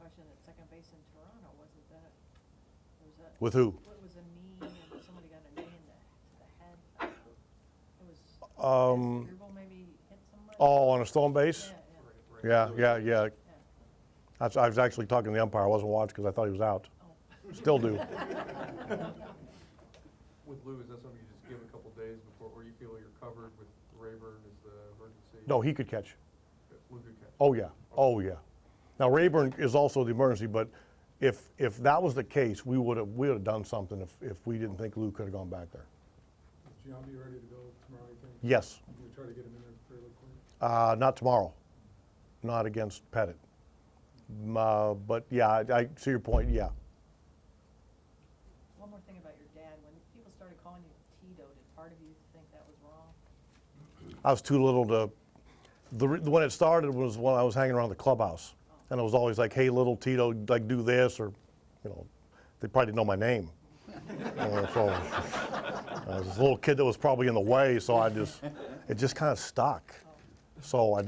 question at second base in Toronto, wasn't that, was that? With who? What was a knee, and somebody got a knee in the head? It was, Struble maybe hit somebody? Oh, on a stolen base? Yeah, Yeah. yeah. I was actually talking to the umpire. I wasn't watching because I thought he was out. Oh. Still do. With Lou, is that something you just give a couple days before, or you feel you're covered with Rayburn as the emergency? No, he could catch. Lou could catch. Oh, yeah. Oh, yeah. Now, Rayburn is also the emergency, but if that was the case, we would have done something if we didn't think Lou could have gone back there. Is Giambi ready to go tomorrow, you think? Yes. You try to get him in there fairly quick? Not tomorrow. Not against Pettit. But yeah, I see your point, yeah. One more thing about your dad. When people started calling you Tito, did part of you think that was wrong? I was too little to, when it started was when I was hanging around the clubhouse. And it was always like, hey, little Tito, like do this, or, they probably didn't know my name. So I was this little kid that was probably in the way, so it just kind of stuck. So I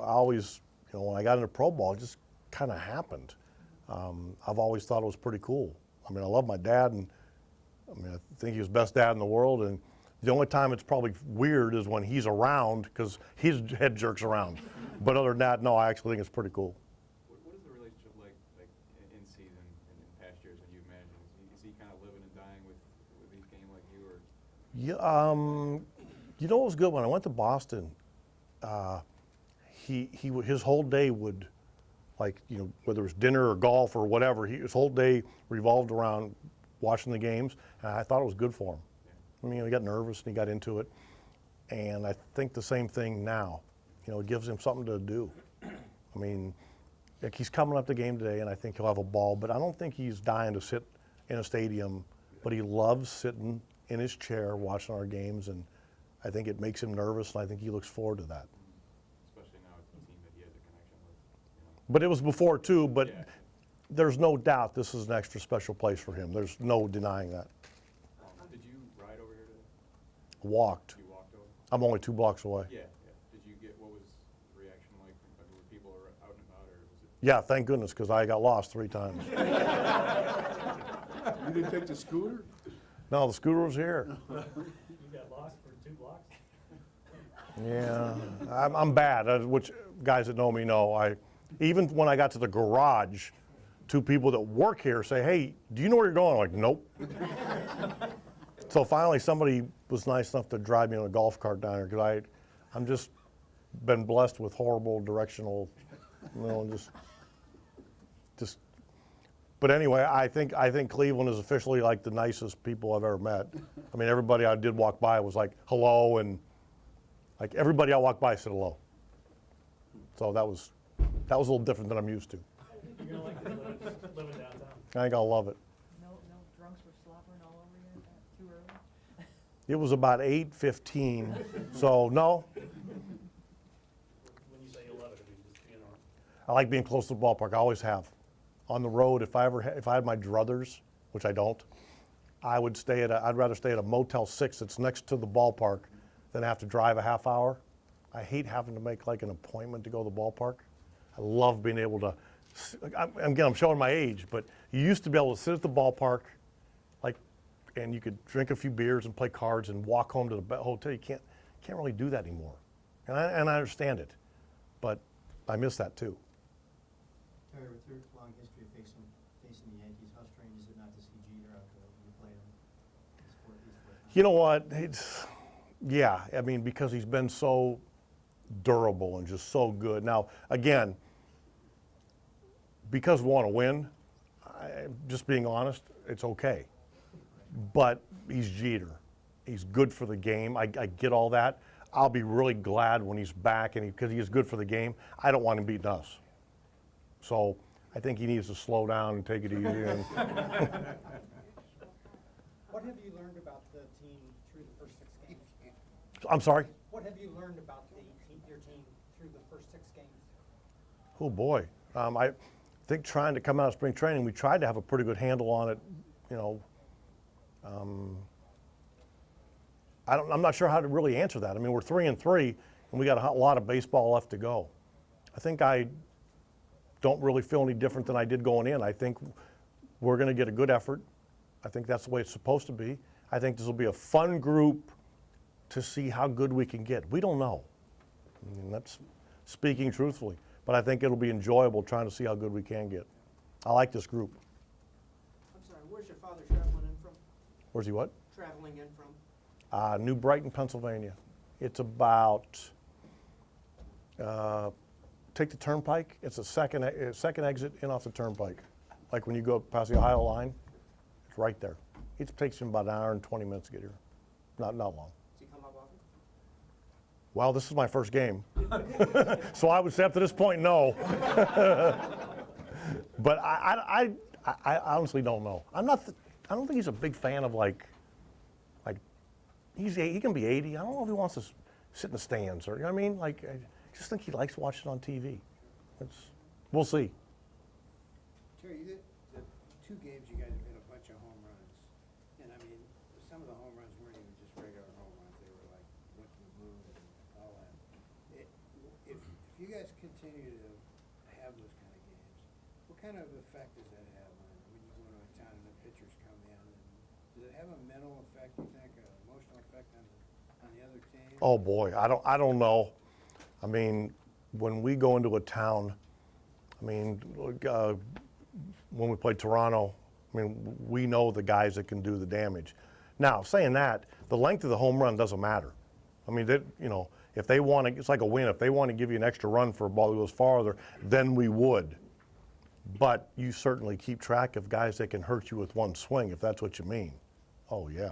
always, when I got into pro ball, it just kind of happened. I've always thought it was pretty cool. I mean, I love my dad, and I think he was the best dad in the world. And the only time it's probably weird is when he's around, because his head jerks around. But other than that, no, I actually think it's pretty cool. What is the relationship like in season and in past years when you imagine? Is he kind of living and dying with each game like you, or? Yeah, what was good when I went to Boston? His whole day would, whether it was dinner or golf or whatever, his whole day revolved around watching the games, and I thought it was good for him. I mean, he got nervous and he got into it, and I think the same thing now. It gives him something to do. I mean, he's coming up the game today, and I think he'll have a ball, but I don't think he's dying to sit in a stadium, but he loves sitting in his chair watching our games, and I think it makes him nervous, and I think he looks forward to that. Especially now it's a team that he has a connection with. But it was before too, but Yeah. there's no doubt this is an extra special place for him. There's no denying that. Did you ride over here today? Walked. You walked over? I'm only 2 blocks away. Yeah. Did you get, what was the reaction like? Were people out and about, or was it? Yeah, thank goodness, because I got lost 3 times. You didn't take the scooter? No, the scooter was here. You got lost for 2 blocks? Yeah, I'm bad, which guys that know me know. Even when I got to the garage, 2 people that work here say, hey, do you know where you're going? I'm like, nope. So finally somebody was nice enough to drive me on a golf cart down here, because I'm just been blessed with horrible directional, just. But anyway, I think Cleveland is officially like the nicest people I've ever met. I mean, everybody I did walk by was like, hello, and like everybody I walked by said hello. So that was a little different than I'm used to. You're gonna like living downtown. I think I'll love it. No drunks were slobbering all over you too early? It was about 8:15, so no. When you say you love it, I mean, just being around. I like being close to the ballpark. I always have. On the road, if I had my druthers, which I don't, I'd rather stay at a Motel 6 that's next to the ballpark than have to drive a half hour. I hate having to make like an appointment to go to the ballpark. I love being able to, again, I'm showing my age, but you used to be able to sit at the ballpark, and you could drink a few beers and play cards and walk home to the hotel. You can't really do that anymore. And I understand it, but I miss that too. Terry, with your long history of facing the Yankees, how strange is it not to see Jeter out there when you played him? You know what? Yeah, I mean, because he's been so durable and just so good. Now, again, because we want to win, just being honest, it's okay. But he's Jeter. He's good for the game. I get all that. I'll be really glad when he's back, and because he is good for the game. I don't want him beating us. So I think he needs to slow down and take it easy. And What have you learned about the team through the first 6 games? I'm sorry? What have you learned about your team through the first 6 games? Oh, boy. I think trying to come out of spring training, we tried to have a pretty good handle on it. I'm not sure how to really answer that. I mean, we're 3-3, and we got a lot of baseball left to go. I think I don't really feel any different than I did going in. I think we're going to get a good effort. I think that's the way it's supposed to be. I think this will be a fun group to see how good we can get. We don't know. I mean, that's speaking truthfully. But I think it'll be enjoyable trying to see how good we can get. I like this group. I'm sorry, where's your father traveling in from? Where's he what? Traveling in from? New Brighton, Pennsylvania. It's about, take the turnpike. It's a second exit in off the turnpike. Like when you go past the Ohio line, it's right there. It takes him about an hour and 20 minutes to get here. Not long. Does he come up often? Well, this is my first game. So I would say up to this point, no. But I honestly don't know. I don't think he's a big fan of like he can be 80. I don't know if he wants to sit in the stands or, you know what I mean? Like, I just think he likes watching on TV. We'll see. Terry, the 2 games you guys have hit a bunch of home runs, and I mean, some of the home runs weren't even just regular home runs, they were like went to the moon and all that. If you guys continue to have those kind of games, what kind of effect does that have on when you go to a town and the pitchers come in? And does it have a mental effect, you think, an emotional effect on the other team? Oh boy, I don't know. I mean, when we go into a town, I mean, when we played Toronto, I mean, we know the guys that can do the damage. Now, saying that, the length of the home run doesn't matter. I mean, if they want to, it's like a win. If they want to give you an extra run for a ball that goes farther, then we would. But you certainly keep track of guys that can hurt you with one swing, if that's what you mean. Oh, yeah.